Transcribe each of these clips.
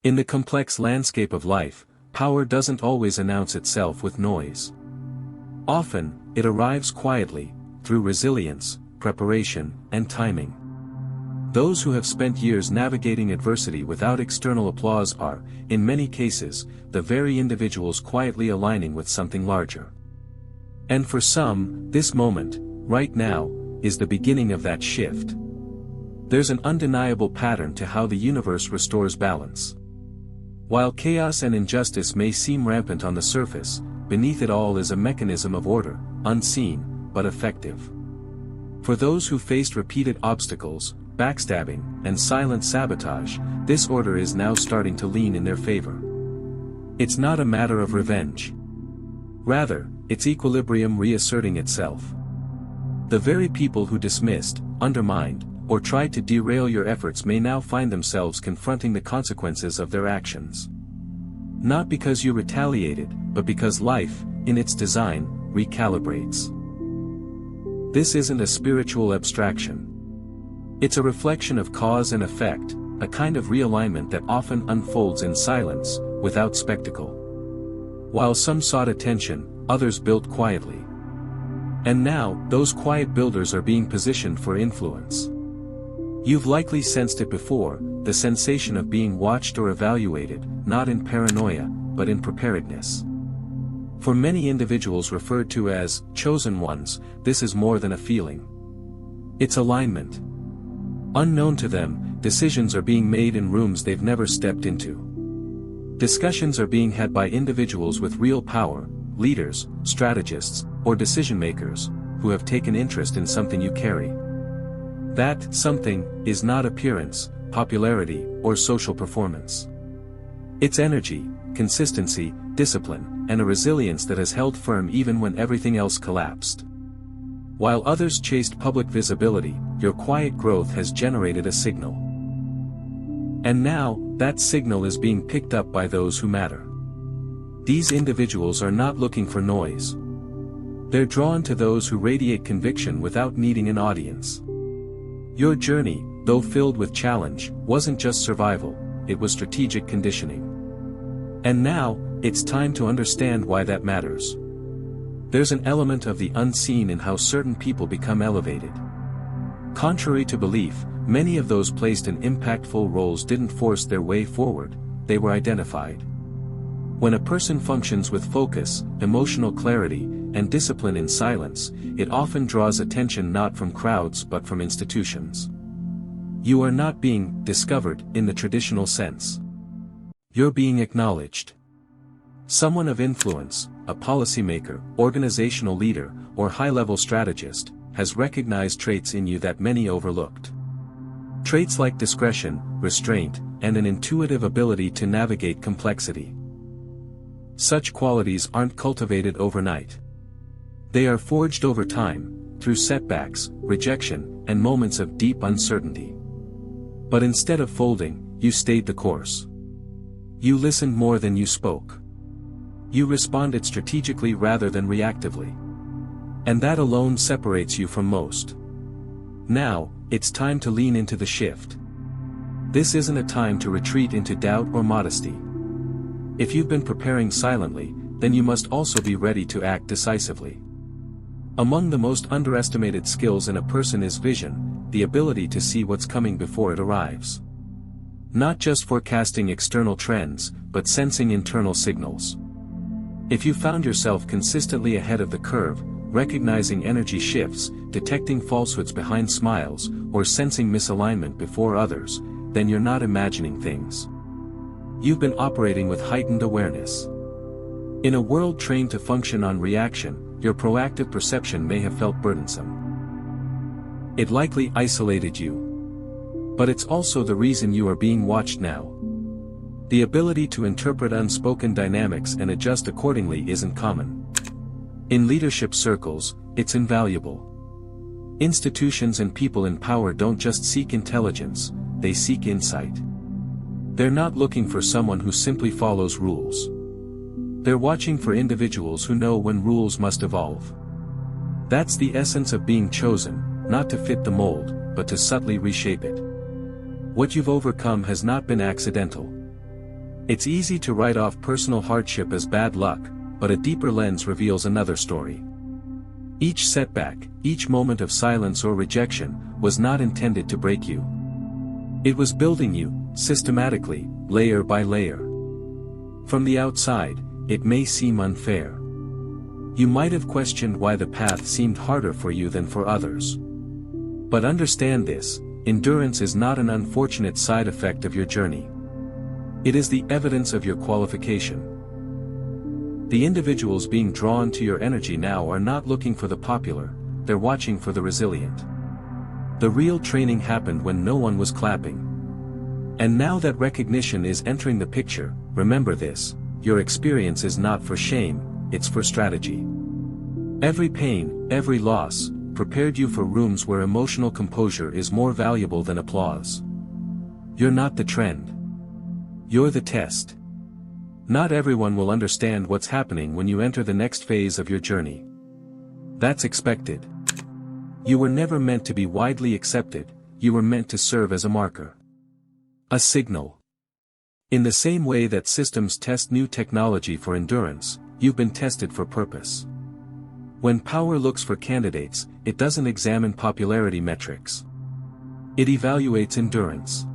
In the complex landscape of life, power doesn't always announce itself with noise. Often, it arrives quietly, through resilience, preparation, and timing. Those who have spent years navigating adversity without external applause are, in many cases, the very individuals quietly aligning with something larger. And for some, this moment, right now, is the beginning of that shift. There's an undeniable pattern to how the universe restores balance. While chaos and injustice may seem rampant on the surface, beneath it all is a mechanism of order, unseen, but effective. For those who faced repeated obstacles, backstabbing, and silent sabotage, this order is now starting to lean in their favor. It's not a matter of revenge. Rather, it's equilibrium reasserting itself. The very people who dismissed, undermined, or tried to derail your efforts may now find themselves confronting the consequences of their actions. Not because you retaliated, but because life, in its design, recalibrates. This isn't a spiritual abstraction. It's a reflection of cause and effect, a kind of realignment that often unfolds in silence, without spectacle. While some sought attention, others built quietly. And now, those quiet builders are being positioned for influence. You've likely sensed it before, the sensation of being watched or evaluated, not in paranoia, but in preparedness. For many individuals referred to as chosen ones, this is more than a feeling. It's alignment. Unknown to them, decisions are being made in rooms they've never stepped into. Discussions are being had by individuals with real power, leaders, strategists, or decision-makers, who have taken interest in something you carry. That something is not appearance, popularity, or social performance. It's energy, consistency, discipline, and a resilience that has held firm even when everything else collapsed. While others chased public visibility, your quiet growth has generated a signal. And now, that signal is being picked up by those who matter. These individuals are not looking for noise. They're drawn to those who radiate conviction without needing an audience. Your journey, though filled with challenge, wasn't just survival, it was strategic conditioning. And now, it's time to understand why that matters. There's an element of the unseen in how certain people become elevated. Contrary to belief, many of those placed in impactful roles didn't force their way forward, they were identified. When a person functions with focus, emotional clarity, and discipline in silence, it often draws attention not from crowds but from institutions. You are not being discovered in the traditional sense. You're being acknowledged. Someone of influence, a policymaker, organizational leader, or high-level strategist, has recognized traits in you that many overlooked. Traits like discretion, restraint, and an intuitive ability to navigate complexity. Such qualities aren't cultivated overnight. They are forged over time, through setbacks, rejection, and moments of deep uncertainty. But instead of folding, you stayed the course. You listened more than you spoke. You responded strategically rather than reactively. And that alone separates you from most. Now, it's time to lean into the shift. This isn't a time to retreat into doubt or modesty. If you've been preparing silently, then you must also be ready to act decisively. Among the most underestimated skills in a person is vision, the ability to see what's coming before it arrives. Not just forecasting external trends, but sensing internal signals. If you found yourself consistently ahead of the curve, recognizing energy shifts, detecting falsehoods behind smiles, or sensing misalignment before others, then you're not imagining things. You've been operating with heightened awareness. In a world trained to function on reaction, your proactive perception may have felt burdensome. It likely isolated you. But it's also the reason you are being watched now. The ability to interpret unspoken dynamics and adjust accordingly isn't common. In leadership circles, it's invaluable. Institutions and people in power don't just seek intelligence, they seek insight. They're not looking for someone who simply follows rules. They're watching for individuals who know when rules must evolve. That's the essence of being chosen, not to fit the mold, but to subtly reshape it. What you've overcome has not been accidental. It's easy to write off personal hardship as bad luck, but a deeper lens reveals another story. Each setback, each moment of silence or rejection, was not intended to break you. It was building you, systematically, layer by layer. From the outside, it may seem unfair. You might have questioned why the path seemed harder for you than for others. But understand this, endurance is not an unfortunate side effect of your journey. It is the evidence of your qualification. The individuals being drawn to your energy now are not looking for the popular, they're watching for the resilient. The real training happened when no one was clapping. And now that recognition is entering the picture, remember this, your experience is not for shame, it's for strategy. Every pain, every loss, prepared you for rooms where emotional composure is more valuable than applause. You're not the trend. You're the test. Not everyone will understand what's happening when you enter the next phase of your journey. That's expected. You were never meant to be widely accepted, you were meant to serve as a marker. A signal. In the same way that systems test new technology for endurance, you've been tested for purpose. When power looks for candidates, it doesn't examine popularity metrics. It evaluates endurance.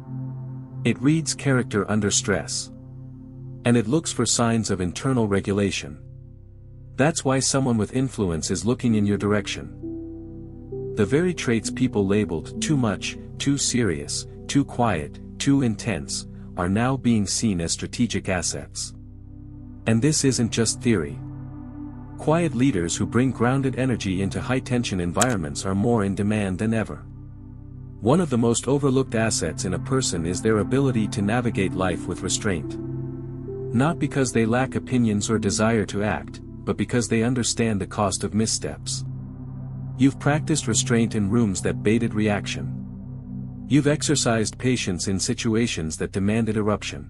It reads character under stress. And it looks for signs of internal regulation. That's why someone with influence is looking in your direction. The very traits people labeled too much, too serious, too quiet, too intense, are now being seen as strategic assets. And this isn't just theory. Quiet leaders who bring grounded energy into high-tension environments are more in demand than ever. One of the most overlooked assets in a person is their ability to navigate life with restraint. Not because they lack opinions or desire to act, but because they understand the cost of missteps. You've practiced restraint in rooms that baited reaction. You've exercised patience in situations that demanded eruption.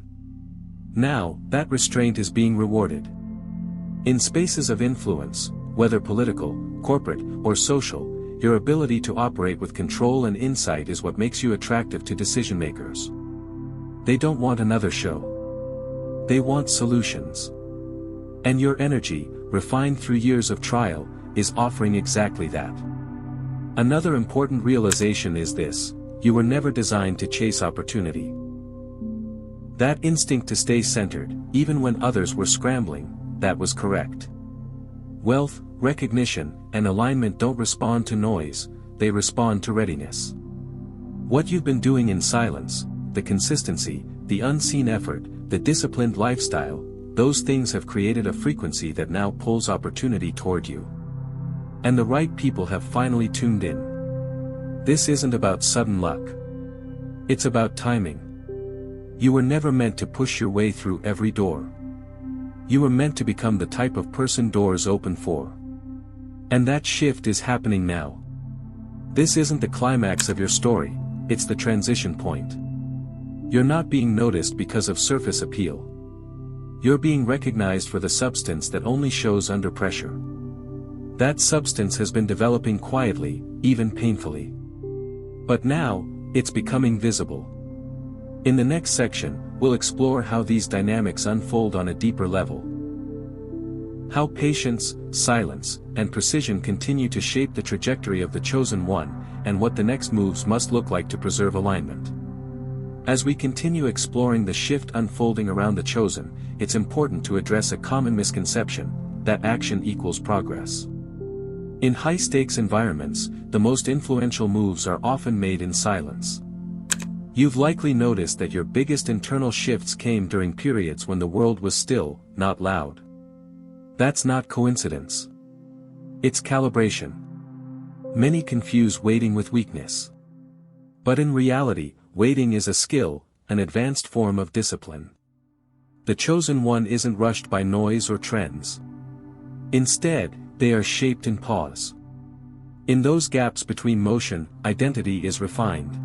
Now, that restraint is being rewarded. In spaces of influence, whether political, corporate, or social, your ability to operate with control and insight is what makes you attractive to decision-makers. They don't want another show. They want solutions. And your energy, refined through years of trial, is offering exactly that. Another important realization is this: you were never designed to chase opportunity. That instinct to stay centered, even when others were scrambling, that was correct. Wealth, recognition, and alignment don't respond to noise, they respond to readiness. What you've been doing in silence, the consistency, the unseen effort, the disciplined lifestyle, those things have created a frequency that now pulls opportunity toward you. And the right people have finally tuned in. This isn't about sudden luck. It's about timing. You were never meant to push your way through every door. You were meant to become the type of person doors open for. And that shift is happening now. This isn't the climax of your story, it's the transition point. You're not being noticed because of surface appeal. You're being recognized for the substance that only shows under pressure. That substance has been developing quietly, even painfully. But now, it's becoming visible. In the next section, we'll explore how these dynamics unfold on a deeper level. How patience, silence, and precision continue to shape the trajectory of the chosen one, and what the next moves must look like to preserve alignment. As we continue exploring the shift unfolding around the chosen, it's important to address a common misconception: that action equals progress. In high-stakes environments, the most influential moves are often made in silence. You've likely noticed that your biggest internal shifts came during periods when the world was still, not loud. That's not coincidence. It's calibration. Many confuse waiting with weakness. But in reality, waiting is a skill, an advanced form of discipline. The chosen one isn't rushed by noise or trends. Instead, they are shaped in pause. In those gaps between motion, identity is refined.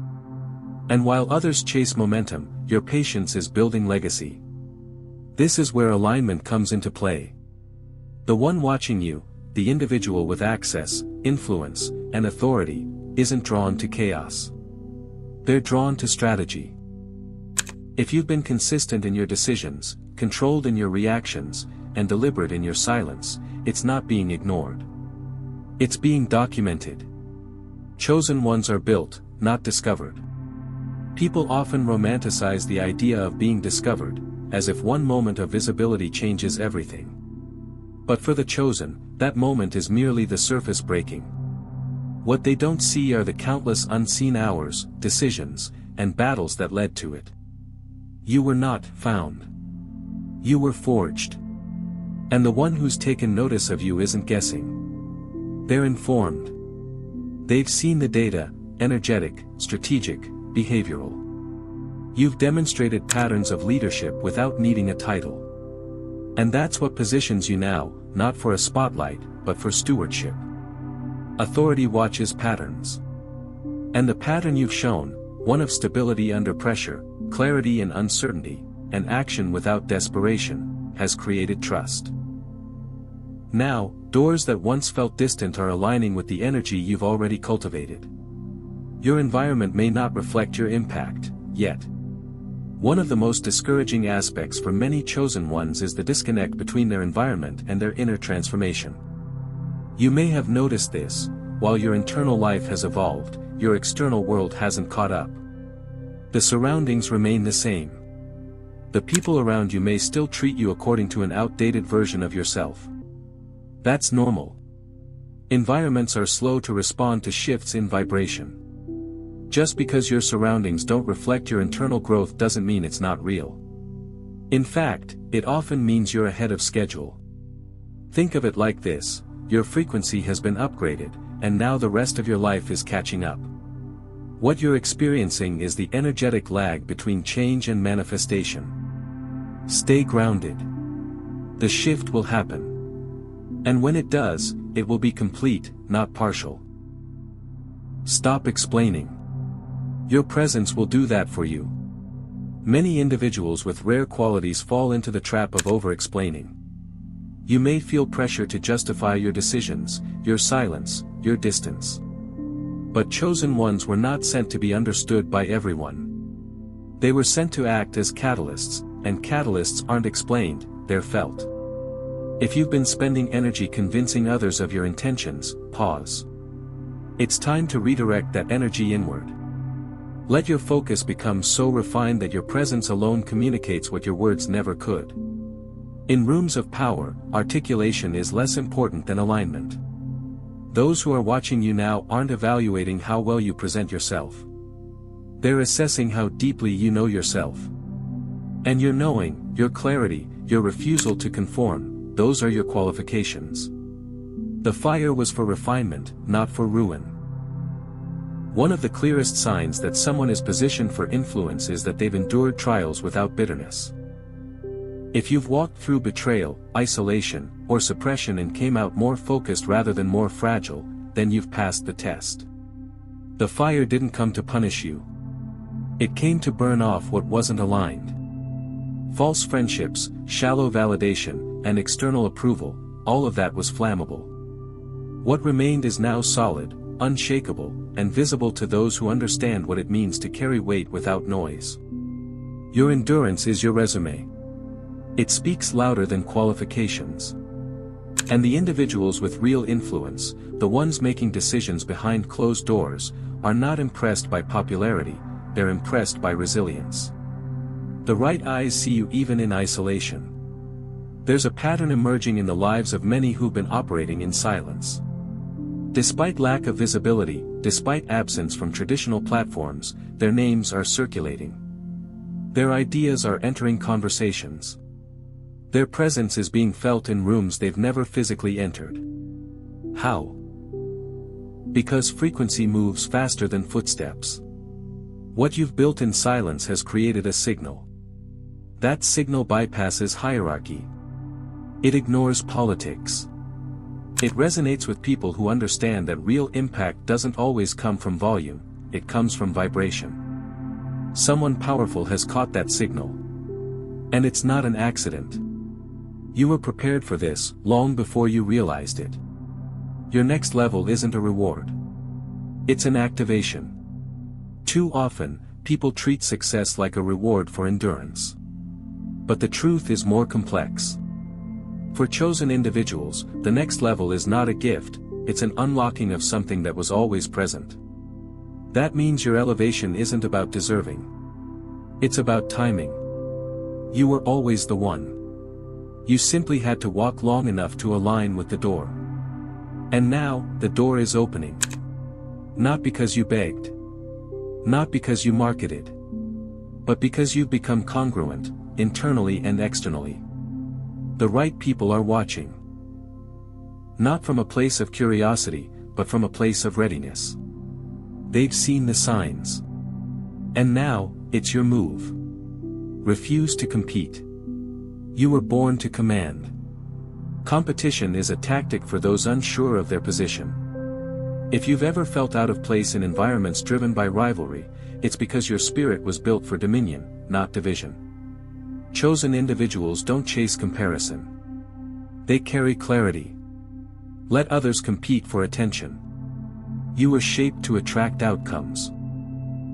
And while others chase momentum, your patience is building legacy. This is where alignment comes into play. The one watching you, the individual with access, influence, and authority, isn't drawn to chaos. They're drawn to strategy. If you've been consistent in your decisions, controlled in your reactions, and deliberate in your silence, it's not being ignored. It's being documented. Chosen ones are built, not discovered. People often romanticize the idea of being discovered, as if one moment of visibility changes everything. But for the chosen, that moment is merely the surface breaking. What they don't see are the countless unseen hours, decisions, and battles that led to it. You were not found. You were forged. And the one who's taken notice of you isn't guessing. They're informed. They've seen the data, energetic, strategic, behavioral. You've demonstrated patterns of leadership without needing a title. And that's what positions you now, not for a spotlight, but for stewardship. Authority watches patterns. And the pattern you've shown, one of stability under pressure, clarity in uncertainty, and action without desperation, has created trust. Now, doors that once felt distant are aligning with the energy you've already cultivated. Your environment may not reflect your impact, yet. One of the most discouraging aspects for many chosen ones is the disconnect between their environment and their inner transformation. You may have noticed this: while your internal life has evolved, your external world hasn't caught up. The surroundings remain the same. The people around you may still treat you according to an outdated version of yourself. That's normal. Environments are slow to respond to shifts in vibration. Just because your surroundings don't reflect your internal growth doesn't mean it's not real. In fact, it often means you're ahead of schedule. Think of it like this: your frequency has been upgraded, and now the rest of your life is catching up. What you're experiencing is the energetic lag between change and manifestation. Stay grounded. The shift will happen. And when it does, it will be complete, not partial. Stop explaining. Your presence will do that for you. Many individuals with rare qualities fall into the trap of over-explaining. You may feel pressure to justify your decisions, your silence, your distance. But chosen ones were not sent to be understood by everyone. They were sent to act as catalysts, and catalysts aren't explained, they're felt. If you've been spending energy convincing others of your intentions, pause. It's time to redirect that energy inward. Let your focus become so refined that your presence alone communicates what your words never could. In rooms of power, articulation is less important than alignment. Those who are watching you now aren't evaluating how well you present yourself. They're assessing how deeply you know yourself. And your knowing, your clarity, your refusal to conform, those are your qualifications. The fire was for refinement, not for ruin. One of the clearest signs that someone is positioned for influence is that they've endured trials without bitterness. If you've walked through betrayal, isolation, or suppression and came out more focused rather than more fragile, then you've passed the test. The fire didn't come to punish you. It came to burn off what wasn't aligned. False friendships, shallow validation, and external approval, all of that was flammable. What remained is now solid, unshakable, and visible to those who understand what it means to carry weight without noise. Your endurance is your resume. It speaks louder than qualifications. And the individuals with real influence, the ones making decisions behind closed doors, are not impressed by popularity, they're impressed by resilience. The right eyes see you even in isolation. There's a pattern emerging in the lives of many who've been operating in silence. Despite lack of visibility, despite absence from traditional platforms, their names are circulating. Their ideas are entering conversations. Their presence is being felt in rooms they've never physically entered. How? Because frequency moves faster than footsteps. What you've built in silence has created a signal. That signal bypasses hierarchy. It ignores politics. It resonates with people who understand that real impact doesn't always come from volume, it comes from vibration. Someone powerful has caught that signal. And it's not an accident. You were prepared for this, long before you realized it. Your next level isn't a reward. It's an activation. Too often, people treat success like a reward for endurance. But the truth is more complex. For chosen individuals, the next level is not a gift, it's an unlocking of something that was always present. That means your elevation isn't about deserving. It's about timing. You were always the one. You simply had to walk long enough to align with the door. And now, the door is opening. Not because you begged. Not because you marketed. But because you've become congruent, internally and externally. The right people are watching. Not from a place of curiosity, but from a place of readiness. They've seen the signs. And now, it's your move. Refuse to compete. You were born to command. Competition is a tactic for those unsure of their position. If you've ever felt out of place in environments driven by rivalry, it's because your spirit was built for dominion, not division. Chosen individuals don't chase comparison. They carry clarity. Let others compete for attention. You were shaped to attract outcomes.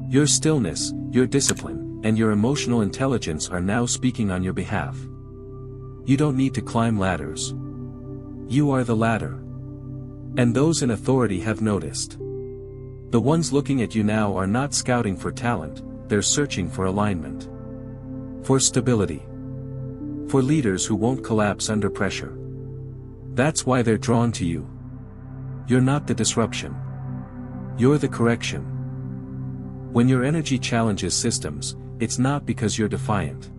Your stillness, your discipline, and your emotional intelligence are now speaking on your behalf. You don't need to climb ladders. You are the ladder. And those in authority have noticed. The ones looking at you now are not scouting for talent, they're searching for alignment. For stability. For leaders who won't collapse under pressure. That's why they're drawn to you. You're not the disruption. You're the correction. When your energy challenges systems, it's not because you're defiant.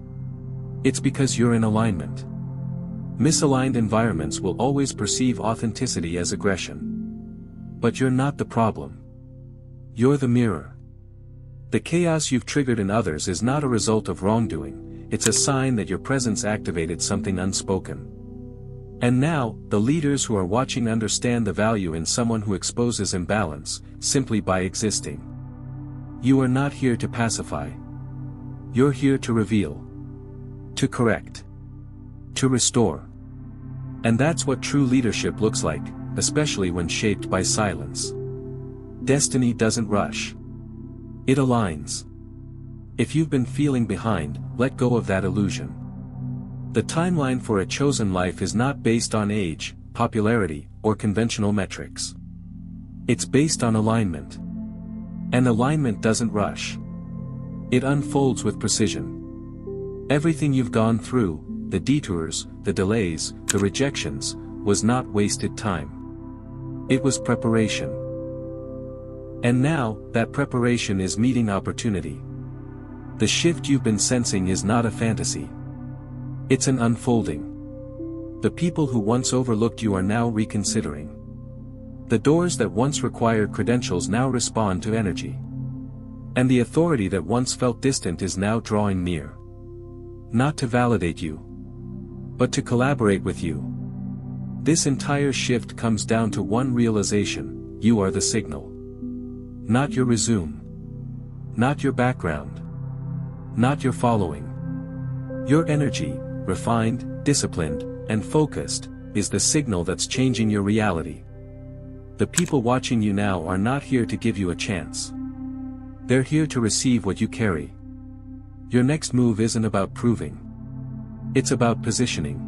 It's because you're in alignment. Misaligned environments will always perceive authenticity as aggression. But you're not the problem. You're the mirror. The chaos you've triggered in others is not a result of wrongdoing, it's a sign that your presence activated something unspoken. And now, the leaders who are watching understand the value in someone who exposes imbalance, simply by existing. You are not here to pacify. You're here to reveal. To correct. To restore. And that's what true leadership looks like, especially when shaped by silence. Destiny doesn't rush. It aligns. If you've been feeling behind, let go of that illusion. The timeline for a chosen life is not based on age, popularity, or conventional metrics. It's based on alignment. And alignment doesn't rush. It unfolds with precision. Everything you've gone through, the detours, the delays, the rejections, was not wasted time. It was preparation. And now, that preparation is meeting opportunity. The shift you've been sensing is not a fantasy. It's an unfolding. The people who once overlooked you are now reconsidering. The doors that once required credentials now respond to energy. And the authority that once felt distant is now drawing near. Not to validate you, but to collaborate with you. This entire shift comes down to one realization: you are the signal. Not your resume. Not your background. Not your following. Your energy, refined, disciplined, and focused, is the signal that's changing your reality. The people watching you now are not here to give you a chance. They're here to receive what you carry. Your next move isn't about proving. It's about positioning.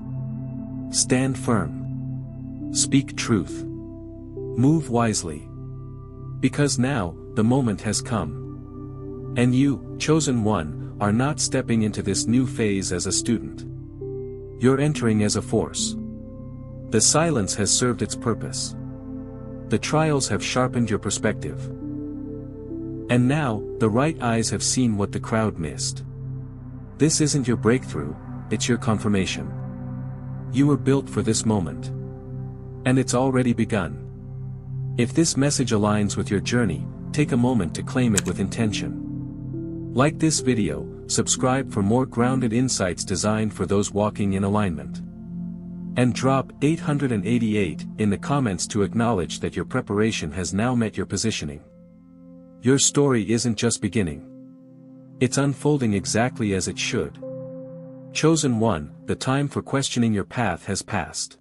Stand firm. Speak truth. Move wisely. Because now, the moment has come. And you, chosen one, are not stepping into this new phase as a student. You're entering as a force. The silence has served its purpose. The trials have sharpened your perspective. And now, the right eyes have seen what the crowd missed. This isn't your breakthrough, it's your confirmation. You were built for this moment. And it's already begun. If this message aligns with your journey, take a moment to claim it with intention. Like this video, subscribe for more grounded insights designed for those walking in alignment. And drop 888 in the comments to acknowledge that your preparation has now met your positioning. Your story isn't just beginning. It's unfolding exactly as it should. Chosen one, the time for questioning your path has passed.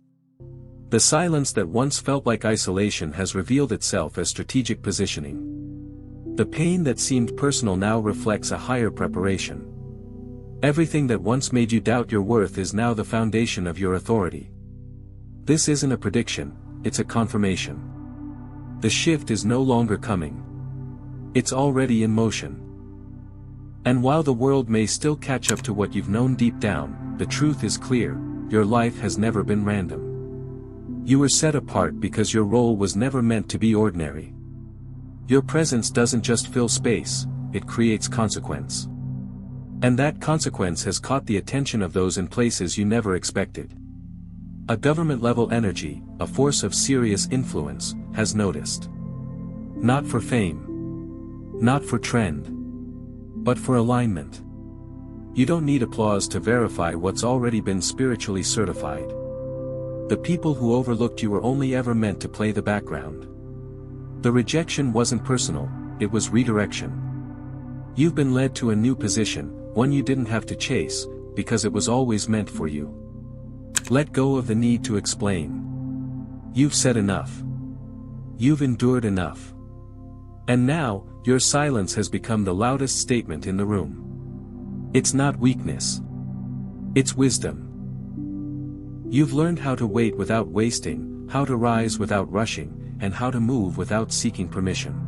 The silence that once felt like isolation has revealed itself as strategic positioning. The pain that seemed personal now reflects a higher preparation. Everything that once made you doubt your worth is now the foundation of your authority. This isn't a prediction, it's a confirmation. The shift is no longer coming. It's already in motion. And while the world may still catch up to what you've known deep down, the truth is clear: your life has never been random. You were set apart because your role was never meant to be ordinary. Your presence doesn't just fill space, it creates consequence. And that consequence has caught the attention of those in places you never expected. A government-level energy, a force of serious influence, has noticed. Not for fame. Not for trend. But for alignment. You don't need applause to verify what's already been spiritually certified. The people who overlooked you were only ever meant to play the background. The rejection wasn't personal, it was redirection. You've been led to a new position, one you didn't have to chase, because it was always meant for you. Let go of the need to explain. You've said enough. You've endured enough. And now, your silence has become the loudest statement in the room. It's not weakness. It's wisdom. You've learned how to wait without wasting, how to rise without rushing, and how to move without seeking permission.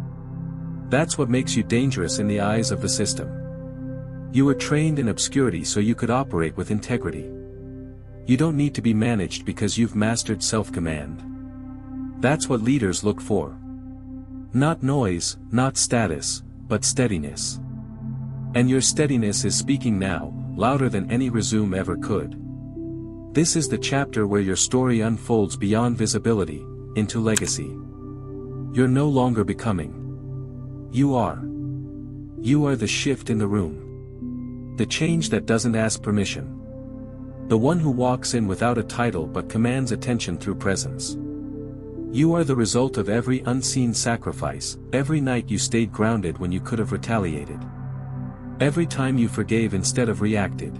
That's what makes you dangerous in the eyes of the system. You were trained in obscurity so you could operate with integrity. You don't need to be managed because you've mastered self-command. That's what leaders look for. Not noise, not status, but steadiness. And your steadiness is speaking now, louder than any resume ever could. This is the chapter where your story unfolds beyond visibility, into legacy. You're no longer becoming. You are. You are the shift in the room. The change that doesn't ask permission. The one who walks in without a title but commands attention through presence. You are the result of every unseen sacrifice, every night you stayed grounded when you could have retaliated. Every time you forgave instead of reacted.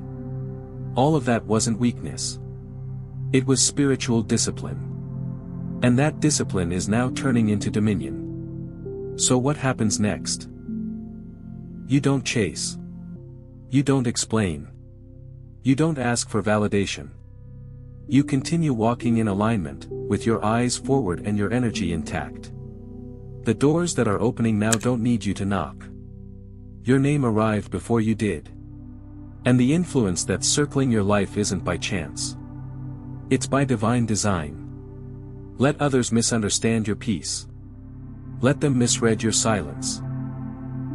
All of that wasn't weakness. It was spiritual discipline. And that discipline is now turning into dominion. So what happens next? You don't chase. You don't explain. You don't ask for validation. You continue walking in alignment, with your eyes forward and your energy intact. The doors that are opening now don't need you to knock. Your name arrived before you did. And the influence that's circling your life isn't by chance. It's by divine design. Let others misunderstand your peace. Let them misread your silence.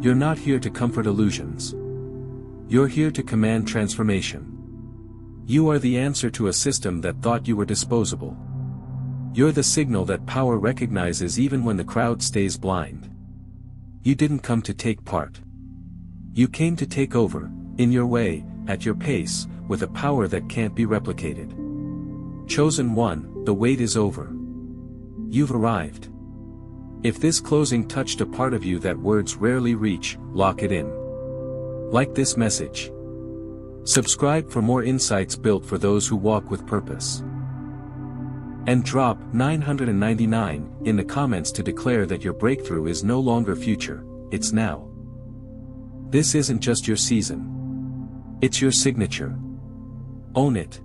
You're not here to comfort illusions. You're here to command transformation. You are the answer to a system that thought you were disposable. You're the signal that power recognizes even when the crowd stays blind. You didn't come to take part. You came to take over, in your way, at your pace, with a power that can't be replicated. Chosen one, the wait is over. You've arrived. If this closing touched a part of you that words rarely reach, lock it in. Like this message. Subscribe for more insights built for those who walk with purpose. And drop 999 in the comments to declare that your breakthrough is no longer future, it's now. This isn't just your season. It's your signature. Own it.